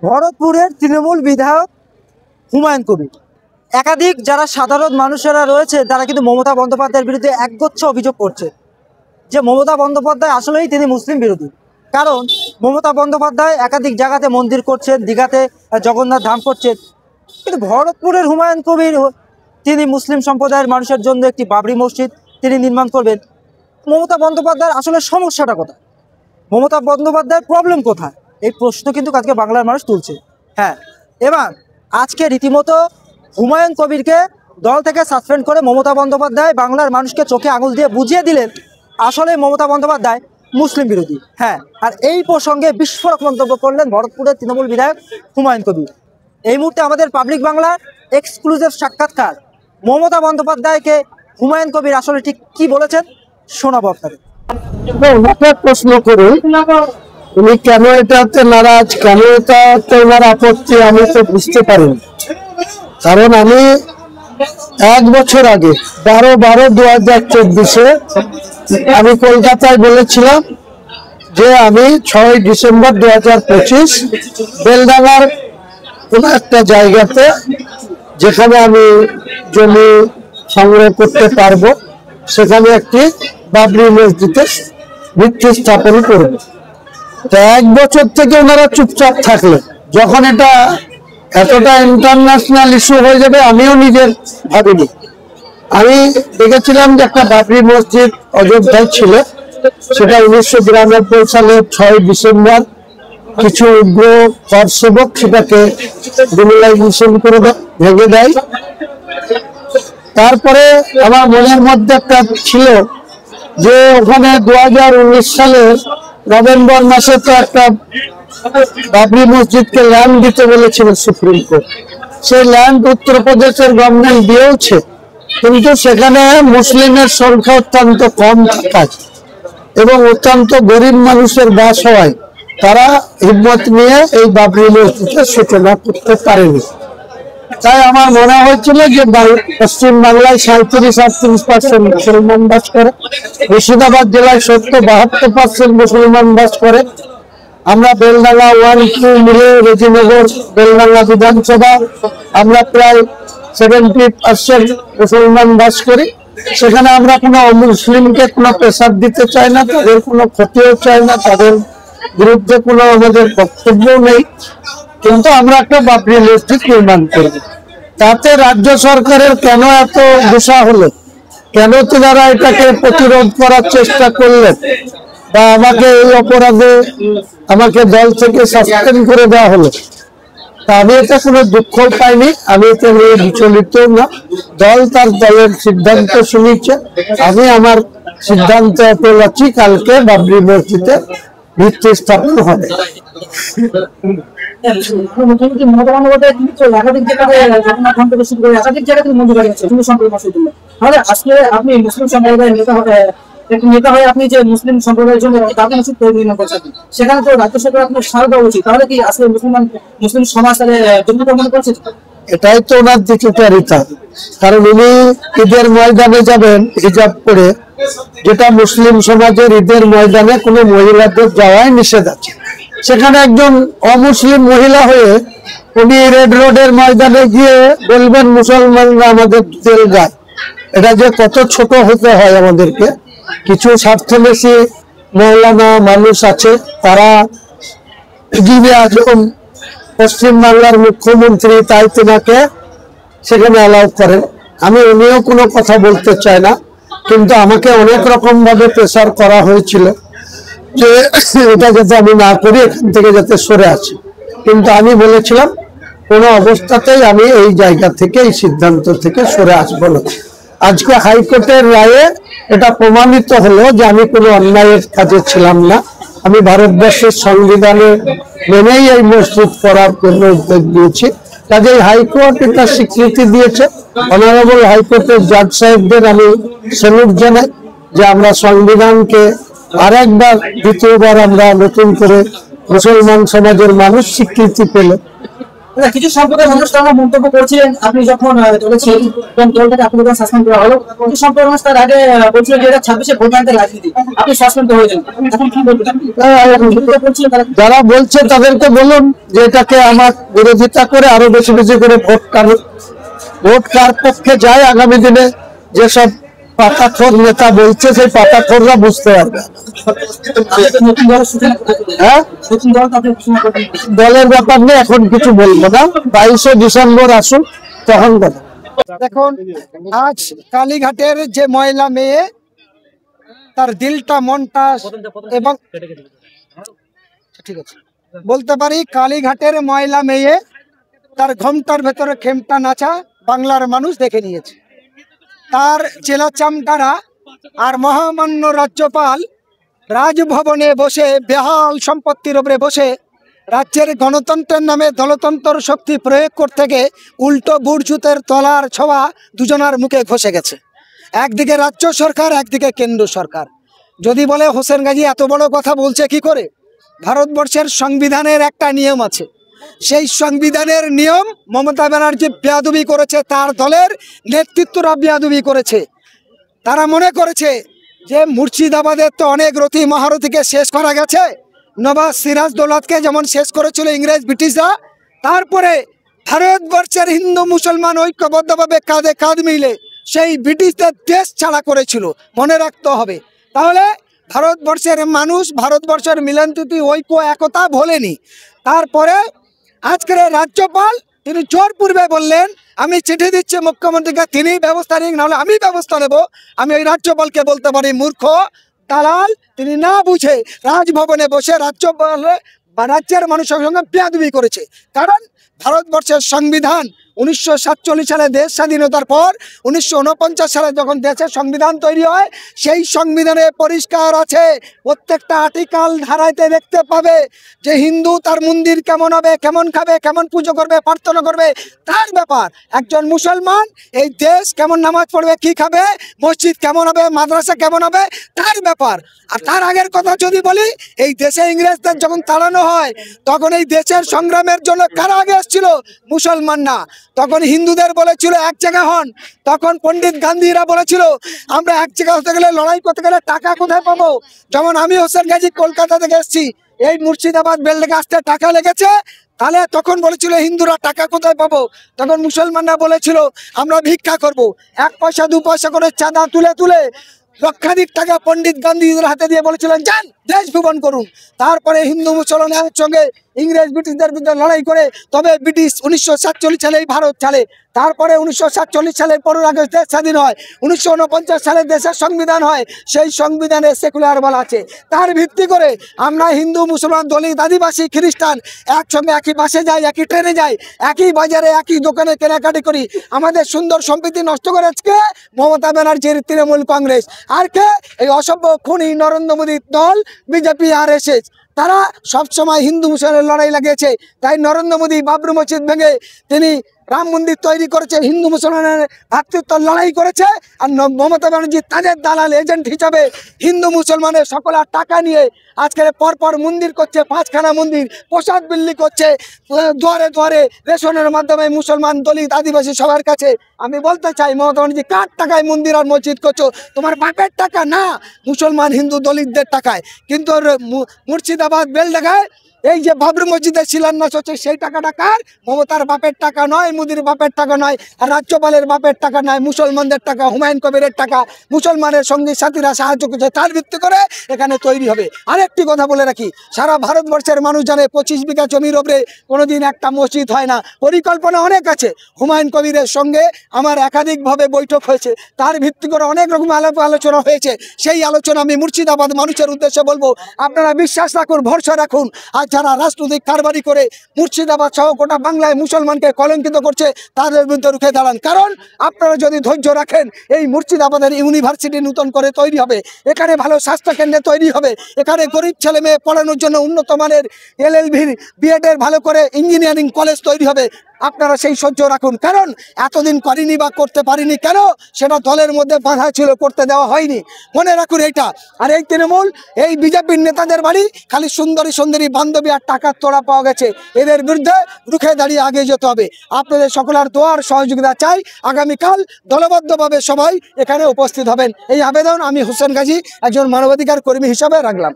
ভরতপুরের তৃণমূল বিধায়ক হুমায়ুন কবির একাধিক যারা সাধারণ মানুষেরা রয়েছে তারা কিন্তু মমতা বন্দ্যোপাধ্যায়ের বিরুদ্ধে একগুচ্ছ অভিযোগ করছে যে মমতা বন্দ্যোপাধ্যায় আসলেই তিনি মুসলিম বিরোধী। কারণ মমতা বন্দ্যোপাধ্যায় একাধিক জায়গাতে মন্দির করছেন, দীঘাতে জগন্নাথ ধাম করছেন, কিন্তু ভরতপুরের হুমায়ুন কবির তিনি মুসলিম সম্প্রদায়ের মানুষের জন্য একটি বাবরি মসজিদ তিনি নির্মাণ করবেন। মমতা বন্দ্যোপাধ্যায়ের আসলে সমস্যাটা কোথায়, মমতা বন্দ্যোপাধ্যায়ের প্রবলেম কোথায়, এই প্রশ্ন কিন্তু আজকে বাংলার মানুষ তুলছে। হ্যাঁ, এবার আজকে রীতিমতো হুমায়ুন কবিরকে দল থেকে সাসপেন্ড করে মমতা বন্দ্যোপাধ্যায় বাংলার মানুষকে চোখে আঙুল দিয়ে বুঝিয়ে দিলেন আসলে মমতা বন্দ্যোপাধ্যায় মুসলিম বিরোধী। হ্যাঁ, আর এই প্রসঙ্গে বিস্ফোরক মন্তব্য করলেন ভরতপুরের তৃণমূল বিধায়ক হুমায়ুন কবির। এই মুহূর্তে আমাদের পাবলিক বাংলার এক্সক্লুসিভ সাক্ষাৎকার, মমতা বন্দ্যোপাধ্যায়কে হুমায়ুন কবির আসলে ঠিক কি বলেছেন শোনাবো আপনাদের। প্রশ্ন করুন উনি কেন এটাতে নারাজ, কেন এটাতে ওনার আপত্তি, আমি তো বুঝতে পারিনি। কারণ আমি 1 বছর আগে 12/12/2024 আমি কলকাতায় বলেছিলাম যে আমি 6 ডিসেম্বর 2025 বেলডাঙ্গার কোন একটা জায়গাতে যেখানে আমি জমি সংগ্রহ করতে পারবো সেখানে একটি বাবরি মসজিদের ভিত্তি স্থাপন করব। তো 1 বছর থেকে ওনারা চুপচাপ থাকলেন। যখন এটা এতটা ইন্টারন্যাশনাল ইস্যু হয়ে যাবে আমিও নিজের ভাবিনি। আমি দেখেছিলাম যে একটা বাবরি মসজিদ অযোধ্যায় ছিল, সেটা 1992 সালের 6 ডিসেম্বর কিছু উগ্র করসেবক সেটাকে ডিমোলাইজেশন করে ভেঙে দেয়। তারপরে আমার মনের মধ্যে একটা ছিল যে ওখানে 2019 সালের নভেম্বর মাসে তো একটা বাবরি মসজিদকে ল্যান্ড দিতে বলেছিল সুপ্রিম কোর্ট। সেই ল্যান্ড উত্তরপ্রদেশের গভর্নমেন্ট দিয়েছে, কিন্তু সেখানে মুসলিমের সংখ্যা অত্যন্ত কম থাকায় এবং অত্যন্ত গরিব মানুষের বাস হওয়ায় তারা হিম্মত নিয়ে এই বাবরি মসজিদের সূচনা করতে পারেনি। তাই আমার মনে হয়েছিল যে পশ্চিম বাংলায় 37-38% মুসলমান বাস করে, মুর্শিদাবাদ জেলায় 70-72% মুসলমান বাস করে। আমরা বেলডাঙ্গা 1-2 মিলে রেজিনগর বেলডাঙ্গা বিধানসভা আমরা প্রায় 70% মুসলমান বাস করি। সেখানে আমরা কোনো মুসলিমকে কোনো প্রেসার দিতে চাই না, তাদের কোনো ক্ষতিও চাই না, তাদের বিরুদ্ধে কোনো আমাদের বক্তব্যও নেই। কিন্তু আমরা একটা বাবরি মসজিদ নির্মাণ করব। তাতে রাজ্য সরকারের কেন এত গুসা হলো, কেন তিনারা এটাকে প্রতিরোধ করার চেষ্টা করলেন, বা আমাকে এই অপরাধে আমাকে দল থেকে সাসপেন্ড করে দেওয়া হলো, তা আমি এটা কোনো দুঃখ পাইনি। আমি এটা নিয়ে বিচলিত না। দল তার দলের সিদ্ধান্ত শুনেছে, আমি আমার সিদ্ধান্ত অটল আছি। কালকে বাবরি মসজিদে ভিত্তি স্থাপন হবে। মুখ্যমন্ত্রী মমতা বন্দ্যোপাধ্যায় একাধিক জায়গায় মন্দির বানিয়েছে হিন্দু সম্প্রদায়ের জন্য। তাহলে আজকে আপনি মুসলিম সম্প্রদায়ের নেতা হয়ে আপনি যে মুসলিম সম্প্রদায়ের জন্য বাবরি মসজিদ তৈরি করছেন, সেখানে তো রাজ্য সরকার আপনার সাড়া দেওয়া উচিত। তাহলে কি আজকে মুসলিম সমাজ তাদের দুর্নীতি মনে করছে? এটাই তো ওনার দ্বিচারিতা। কারণ উনি ঈদের ময়দানে যাবেন হিজাব পরে, যেটা মুসলিম সমাজের ঈদের ময়দানে কোনো মহিলাদের যাওয়াই নিষেধ আছে। সেখানে একজন অমুসলিম মহিলা হয়ে উনি রেড রোডের ময়দানে গিয়ে বলবেন মুসলমানরা আমাদের তেল গায়, এটা যে কত ছোট হতে হয় আমাদেরকে। কিছু স্বার্থবেশী মৌলানা মানুষ আছে, তারা গিয়ে আজম পশ্চিম বাংলার মুখ্যমন্ত্রী, তাই তেনাকে সেখানে অ্যালাউ করেন। আমি উনিও কোনো কথা বলতে চাই না, কিন্তু আমাকে অনেক রকম ভাবে প্রেসার করা হয়েছিল যে এটা যাতে আমি না করি, এখান থেকে যাতে সরে আসি। কিন্তু আমি বলেছিলাম কোনো অবস্থাতেই আমি এই জায়গা থেকে, এই সিদ্ধান্ত থেকে সরে আসবো না। আজকে হাইকোর্টের রায়ে এটা প্রমাণিত হলো যে আমি কোনো অন্যায়ের কাজে ছিলাম না। আমি ভারতবর্ষের সংবিধানে মেনেই এই মসজিদ করার জন্য উদ্যোগ দিয়েছি। কাজেই হাইকোর্ট এটা স্বীকৃতি দিয়েছে। অনারেবল হাইকোর্টের জাজ সাহেবদের আমি স্যালুট জানাই যে আমরা সংবিধানকে আরেকবার, দ্বিতীয়বার আমরা নতুন করে মুসলমান সমাজের মানুষ স্বীকৃতি পেল। কিছু সম্প্রদায়ের মানুষ তারা মন্তব্য করছিলেন আপনি যখন দলে ছিলেন এবং দলটাকে আপনি যখন সাসপেন্ড করা হলো, কিছু সম্প্রদায়ের মানুষ তার আগে বলছিলেন যে এটা 26-এ ভোট ব্যাংকের রাজনীতি, আপনি সাসপেন্ড হয়েছেন, এখন কি বলবেন? যারা বলছে তাদেরকে বলুন যে এটাকে আমার বিরোধিতা করে আরো বেশি বেশি করে ভোট কার পক্ষে যায় আগামী দিনে যেসব পাতাখোর নেতা বলছে সেই পাতাখোররা বুঝতে পারবে। হ্যাঁ, দলের ব্যাপার নিয়ে এখন কিছু বলবো না, 22শে ডিসেম্বর আসুন তখন কথা। দেখুন, আজ কালীঘাটের যে মহিলা মেয়ে তার দিলটা মনটা এবং ঠিক আছে বলতে পারি, কালীঘাটের মহিলা মেয়ে তার ঘোমটার ভেতরে খেমটা নাচা বাংলার মানুষ দেখে নিয়েছে। তার জেলা চামটারা আর মহামান্য রাজ্যপাল রাজভবনে বসে বেহাল সম্পত্তির উপরে বসে রাজ্যের গণতন্ত্রের নামে দলতন্ত্র শক্তি প্রয়োগ করতে গিয়ে উল্টো বুটজুতের তলার ছোঁয়া দুজনার মুখে ঘষে গেছে। একদিকে রাজ্য সরকার, একদিকে কেন্দ্র সরকার। যদি বলে হোসেন গাজী এত বড় কথা বলছে কি করে, ভারতবর্ষের সংবিধানের একটা নিয়ম আছে, সেই সংবিধানের নিয়ম মমতা ব্যানার্জি বেয়াদবি করেছে, তার দলের নেতৃত্বরা বেয়াদবি করেছে। তারা মনে করেছে যে মুর্শিদাবাদের তো অনেক রথী মহারথীকে শেষ করা গেছে, নবাব সিরাজ দৌলতকে যেমন শেষ করেছিল ইংরেজ ব্রিটিশরা, তারপরে ভারতবর্ষের হিন্দু মুসলমান ঐক্যবদ্ধভাবে কাঁধে কাঁধ মিলে সেই ব্রিটিশদের দেশ ছাড়া করেছিল, মনে রাখতে হবে। তাহলে ভারতবর্ষের মানুষ ভারতবর্ষের মিলনতুতি ঐক্য একতা ভোলেনি। তারপরে আজকের রাজ্যপাল তিনি জোর পূর্বে বললেন আমি চিঠি দিচ্ছি মুখ্যমন্ত্রীকে, তিনি ব্যবস্থা নিন, নাহলে আমি ব্যবস্থা নেব। আমি ওই রাজ্যপালকে বলতে পারি মূর্খ দালাল, তিনি না বুঝে রাজভবনে বসে রাজ্যের মানুষের সঙ্গে বেয়াদবি করেছে। কারণ ভারতবর্ষের সংবিধান 1947 সালে দেশ স্বাধীনতার পর 1949 সালে যখন দেশের সংবিধান তৈরি হয়, সেই সংবিধানে পরিষ্কার আছে, প্রত্যেকটা আর্টিকেল ধারাইতে দেখতে পাবে যে হিন্দু তার মন্দির কেমন হবে, কেমন খাবে, কেমন পুজো করবে, প্রার্থনা করবে তার ব্যাপার। একজন মুসলমান এই দেশ কেমন নামাজ পড়বে, কি খাবে, মসজিদ কেমন হবে, মাদ্রাসা কেমন হবে তার ব্যাপার। আর তার আগের কথা যদি বলি, এই দেশে ইংরেজদের যখন তাড়ানো হয় তখন এই দেশের সংগ্রামের জন্য কারা আগে এসেছিল? মুসলমান না। তখন হিন্দুদের বলেছিল এক জায়গা হন, তখন পণ্ডিত গান্ধীরা বলেছিল আমরা এক জায়গা হতে গেলে, লড়াই করতে গেলে টাকা কোথায় পাবো। যেমন আমি হোসেন গাজী কলকাতা থেকে এসেছি, এই মুর্শিদাবাদ বেলডাঙ্গা আসতে টাকা লেগেছে, তাহলে তখন বলেছিল হিন্দুরা টাকা কোথায় পাবো, তখন মুসলমানরা বলেছিল আমরা ভিক্ষা করব। 1 পয়সা 2 পয়সা করে চাঁদা তুলে তুলে লক্ষাধিক টাকা পণ্ডিত গান্ধীদের হাতে দিয়ে বলেছিলেন যান দেশ ভুবন করুন। তারপরে হিন্দু মুসলমানের সঙ্গে ইংরেজ ব্রিটিশদের বিরুদ্ধে লড়াই করে তবে ব্রিটিশ 1947 সালে ভারত ছাড়ে। তারপরে 1947 সালের 15 আগস্ট দেশ স্বাধীন হয়, 1949 সালে দেশের সংবিধান হয়, সেই সংবিধানে সেকুলার বলা আছে। তার ভিত্তি করে আমরা হিন্দু মুসলমান দলিত আদিবাসী খ্রিস্টান একসঙ্গে একই বাসে যাই, একই ট্রেনে যাই, একই বাজারে একই দোকানে কেনাকাটি করি। আমাদের সুন্দর সম্প্রীতি নষ্ট করেছে মমতা ব্যানার্জির তৃণমূল কংগ্রেস, আর কে? এই অসভ্য খুনি নরেন্দ্র মোদীর দল বিজেপি RSS। তারা সবসময় হিন্দু মুসলমানের লড়াই লাগিয়েছে। তাই নরেন্দ্র মোদী বাবরি মসজিদ ভেঙে তিনি রাম মন্দির তৈরি করেছে, হিন্দু মুসলমানের ভ্রাতৃত্ব লড়াই করেছে। আর মমতা ব্যানার্জি তাদের দালাল এজেন্ট হিসাবে হিন্দু মুসলমানের সকলের টাকা নিয়ে আজকের পরপর মন্দির করছে, 5খানা মন্দির, প্রসাদ বিল্লি করছে, দুয়ারে দুয়ারে রেশনের মাধ্যমে মুসলমান দলিত আদিবাসী সবার কাছে। আমি বলতে চাই মমতা ব্যানার্জি কার টাকায় মন্দির আর মসজিদ করছো? তোমার বাপের টাকা না, মুসলমান হিন্দু দলিতদের টাকায়। কিন্তু মুর্শিদাবাদ বেলডাঙ্গায় এই যে বাবরি মসজিদের শিলান্যাস হচ্ছে সেই টাকাটা কার? মমতার বাপের টাকা নয়, মোদির বাপের টাকা নয়, আর রাজ্যপালের বাপের টাকা নয়, মুসলমানদের টাকা, হুমায়ুন কবিরের টাকা, মুসলমানের সঙ্গী সাথীরা সাহায্য করছে, তার ভিত্তি করে এখানে তৈরি হবে। আরেকটি কথা বলে রাখি, সারা ভারতবর্ষের মানুষ জানে 25 বিঘা জমির ওপরে কোনোদিন একটা মসজিদ হয় না। পরিকল্পনা অনেক আছে। হুমায়ুন কবিরের সঙ্গে আমার একাধিকভাবে বৈঠক হয়েছে, তার ভিত্তি করে অনেক রকম আলোচনা হয়েছে। সেই আলোচনা আমি মুর্শিদাবাদ মানুষের উদ্দেশ্যে বলবো, আপনারা বিশ্বাস রাখুন, ভরসা রাখুন। আর যারা রাজনৈতিক কারবারি করে মুর্শিদাবাদ সহ গোটা বাংলায় মুসলমানকে কলঙ্কিত করছে তাদের বিরুদ্ধে রুখে দাঁড়ান। কারণ আপনারা যদি ধৈর্য রাখেন, এই মুর্শিদাবাদের ইউনিভার্সিটি নতুন করে তৈরি হবে, এখানে ভালো স্বাস্থ্যকেন্দ্র তৈরি হবে, এখানে গরিব ছেলে মেয়ে পড়ানোর জন্য উন্নত মানের LLB B.Ed ভালো করে ইঞ্জিনিয়ারিং কলেজ তৈরি হবে। আপনারা সেই সহ্য রাখুন। কারণ এতদিন করিনি বা করতে পারিনি কেন? সেটা দলের মধ্যে বাধা ছিল, করতে দেওয়া হয়নি। মনে রাখুন এইটা। আর এই তৃণমূল, এই বিজেপির নেতাদের বাড়ি খালি সুন্দরী সুন্দরী বান্ধব বেয়াদবি আর টাকার তোড়া পাওয়া গেছে, এদের বিরুদ্ধে রুখে দাঁড়িয়ে আগে যেতে হবে। আপনাদের সকলের দোয়ার সহযোগিতা চাই। আগামীকাল দলবদ্ধভাবে সবাই এখানে উপস্থিত হবেন, এই আবেদন আমি হোসেন গাজী একজন মানবাধিকার কর্মী হিসাবে রাখলাম।